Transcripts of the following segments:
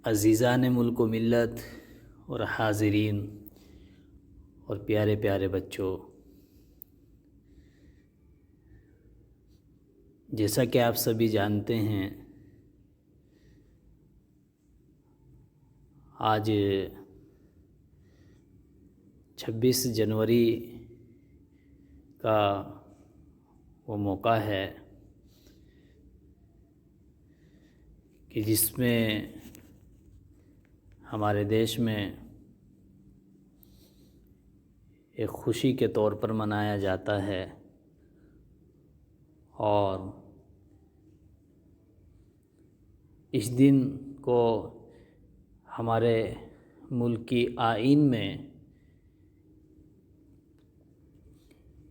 عزیزان ملک و ملت اور حاضرین اور پیارے پیارے بچوں، جیسا کہ آپ سبھی جانتے ہیں، آج 26 جنوری کا وہ موقع ہے کہ جس میں ہمارے دیش میں ایک خوشی کے طور پر منایا جاتا ہے، اور اس دن کو ہمارے ملک کی آئین میں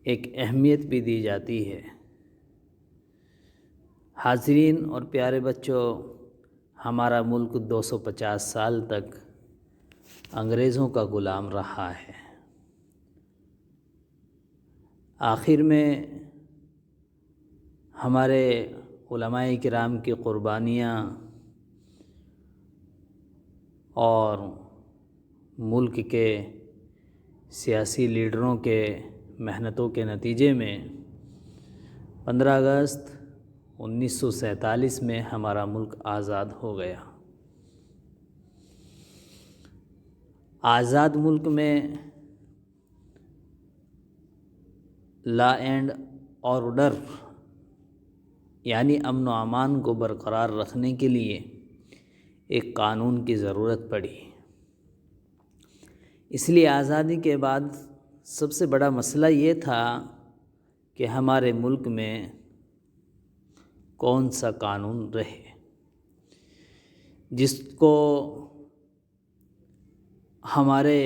ایک اہمیت بھی دی جاتی ہے۔ حاضرین اور پیارے بچوں، ہمارا ملک 250 سال تک انگریزوں کا غلام رہا ہے۔ آخر میں ہمارے علماء کرام کی قربانیاں اور ملک کے سیاسی لیڈروں کے محنتوں کے نتیجے میں 15 اگست 1947 میں ہمارا ملک آزاد ہو گیا۔ آزاد ملک میں لا اینڈ آرڈر یعنی امن و امان کو برقرار رکھنے کے لیے ایک قانون کی ضرورت پڑی۔ اس لیے آزادی کے بعد سب سے بڑا مسئلہ یہ تھا کہ ہمارے ملک میں کون سا قانون رہے جس کو ہمارے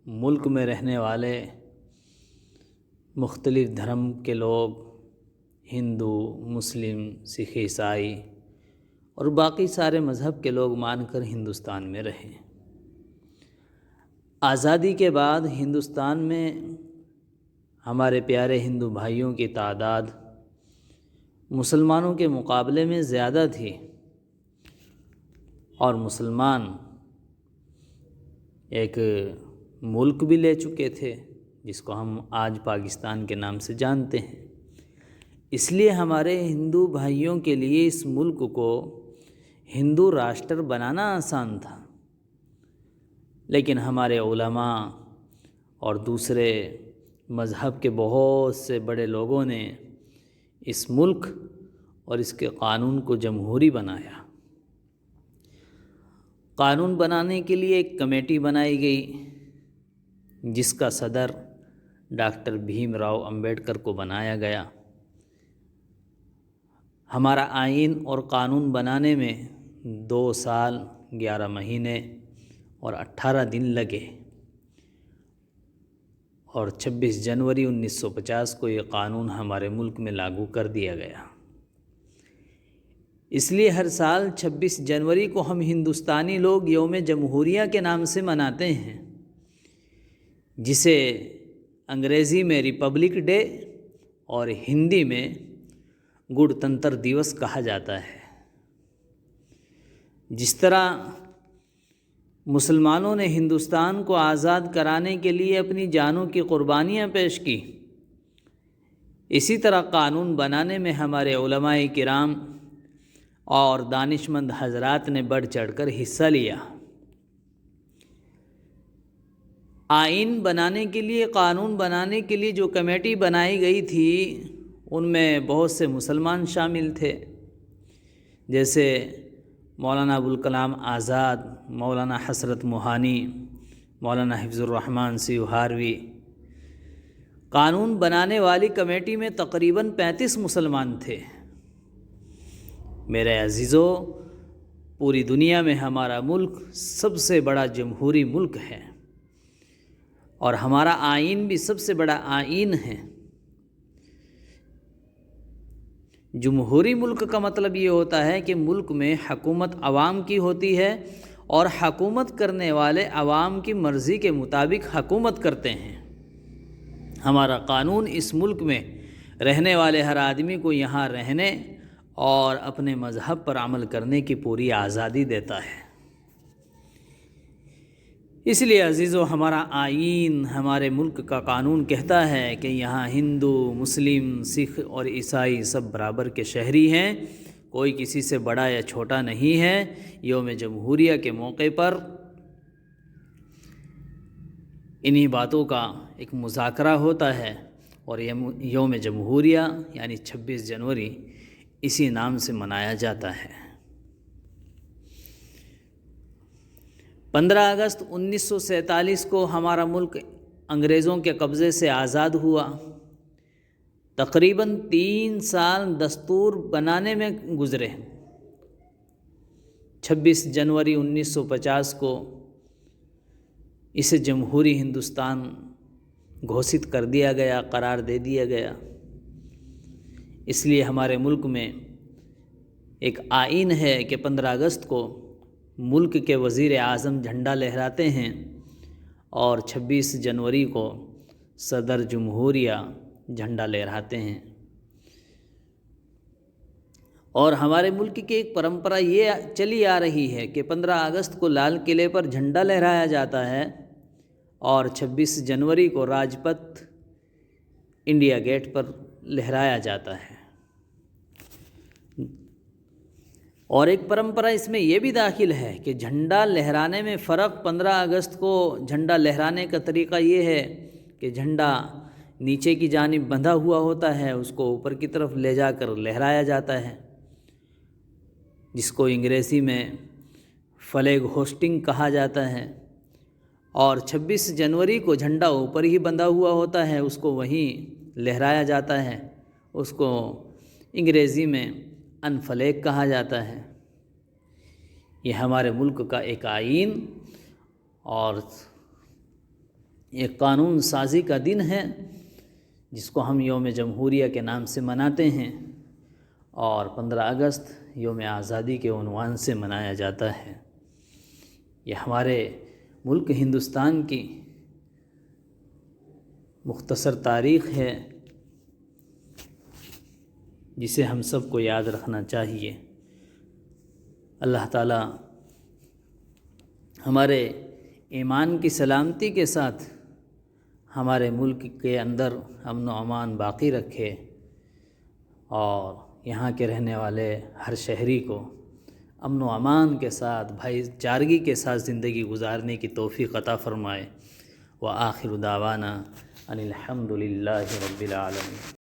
ملک میں رہنے والے مختلف دھرم کے لوگ، ہندو، مسلم، سکھ، عیسائی اور باقی سارے مذہب کے لوگ مان کر ہندوستان میں رہیں۔ آزادی کے بعد ہندوستان میں ہمارے پیارے ہندو بھائیوں کی تعداد مسلمانوں کے مقابلے میں زیادہ تھی، اور مسلمان ایک ملک بھی لے چکے تھے جس کو ہم آج پاکستان کے نام سے جانتے ہیں۔ اس لیے ہمارے ہندو بھائیوں کے لیے اس ملک کو ہندو راشٹر بنانا آسان تھا، لیکن ہمارے علماء اور دوسرے مذہب کے بہت سے بڑے لوگوں نے اس ملک اور اس کے قانون کو جمہوری بنایا۔ قانون بنانے کے لیے ایک کمیٹی بنائی گئی جس کا صدر ڈاکٹر بھیم راؤ امبیڈکر کو بنایا گیا۔ ہمارا آئین اور قانون بنانے میں 2 سال 11 مہینے اور 18 دن لگے، اور 26 جنوری 1950 کو یہ قانون ہمارے ملک میں لاگو کر دیا گیا۔ اس لیے ہر سال 26 جنوری کو ہم ہندوستانی لوگ یوم جمہوریہ کے نام سے مناتے ہیں، جسے انگریزی میں ریپبلک ڈے اور ہندی میں گڑتنتر دیوس کہا جاتا ہے۔ جس طرح مسلمانوں نے ہندوستان کو آزاد کرانے کے لیے اپنی جانوں کی قربانیاں پیش کی، اسی طرح قانون بنانے میں ہمارے علماء کرام اور دانشمند حضرات نے بڑھ چڑھ کر حصہ لیا۔ آئین بنانے کے لیے، قانون بنانے کے لیے جو کمیٹی بنائی گئی تھی، ان میں بہت سے مسلمان شامل تھے، جیسے مولانا ابوالکلام آزاد، مولانا حسرت موہانی، مولانا حفظ الرحمن سیوہاروی۔ قانون بنانے والی کمیٹی میں تقریباً 35 مسلمان تھے۔ میرے عزیزو، پوری دنیا میں ہمارا ملک سب سے بڑا جمہوری ملک ہے، اور ہمارا آئین بھی سب سے بڑا آئین ہے۔ جمہوری ملک کا مطلب یہ ہوتا ہے کہ ملک میں حکومت عوام کی ہوتی ہے، اور حکومت کرنے والے عوام کی مرضی کے مطابق حکومت کرتے ہیں۔ ہمارا قانون اس ملک میں رہنے والے ہر آدمی کو یہاں رہنے اور اپنے مذہب پر عمل کرنے کی پوری آزادی دیتا ہے۔ اس لیے عزیزو ہمارا آئین، ہمارے ملک کا قانون کہتا ہے کہ یہاں ہندو، مسلم، سکھ اور عیسائی سب برابر کے شہری ہیں، کوئی کسی سے بڑا یا چھوٹا نہیں ہے۔ یوم جمہوریہ کے موقع پر انہی باتوں کا ایک مذاکرہ ہوتا ہے، اور یوم جمہوریہ یعنی 26 جنوری اسی نام سے منایا جاتا ہے۔ 15 اگست 1947 کو ہمارا ملک انگریزوں کے قبضے سے آزاد ہوا۔ تقریباً 3 سال دستور بنانے میں گزرے۔ 26 جنوری 1950 کو اسے جمہوری ہندوستان گھوشت کر دیا گیا، قرار دے دیا گیا۔ اس لیے ہمارے ملک میں ایک آئین ہے کہ 15 اگست کو ملک کے وزیر اعظم جھنڈا لہراتے ہیں، اور 26 جنوری کو صدر جمہوریہ جھنڈا لہراتے ہیں۔ اور ہمارے ملک کی ایک پرمپرا یہ چلی آ رہی ہے کہ 15 اگست کو لال قلعے پر جھنڈا لہرایا جاتا ہے، اور 26 جنوری کو راج پتھ انڈیا گیٹ پر لہرایا جاتا ہے۔ اور ایک پرمپرا اس میں یہ بھی داخل ہے کہ جھنڈا لہرانے میں فرق 15 اگست کو جھنڈا لہرانے کا طریقہ یہ ہے کہ جھنڈا نیچے کی جانب بندھا ہوا ہوتا ہے، اس کو اوپر کی طرف لے جا کر لہرایا جاتا ہے، جس کو انگریزی میں فلیگ ہوسٹنگ کہا جاتا ہے۔ اور 26 جنوری کو جھنڈا اوپر ہی بندھا ہوا ہوتا ہے، اس کو وہیں لہرایا جاتا ہے، اس کو انگریزی میں انفلیگ کہا جاتا ہے۔ یہ ہمارے ملک کا ایک آئین اور ایک قانون سازی کا دن ہے، جس کو ہم یوم جمہوریہ کے نام سے مناتے ہیں، اور 15 اگست یوم آزادی کے عنوان سے منایا جاتا ہے۔ یہ ہمارے ملک ہندوستان کی مختصر تاریخ ہے، جسے ہم سب کو یاد رکھنا چاہیے۔ اللہ تعالیٰ ہمارے ایمان کی سلامتی کے ساتھ ہمارے ملک کے اندر امن و امان باقی رکھے، اور یہاں کے رہنے والے ہر شہری کو امن و امان کے ساتھ، بھائی چارگی کے ساتھ زندگی گزارنے کی توفیق عطا فرمائے۔ وآخر دعوانا ان الحمد للہ رب العالمین۔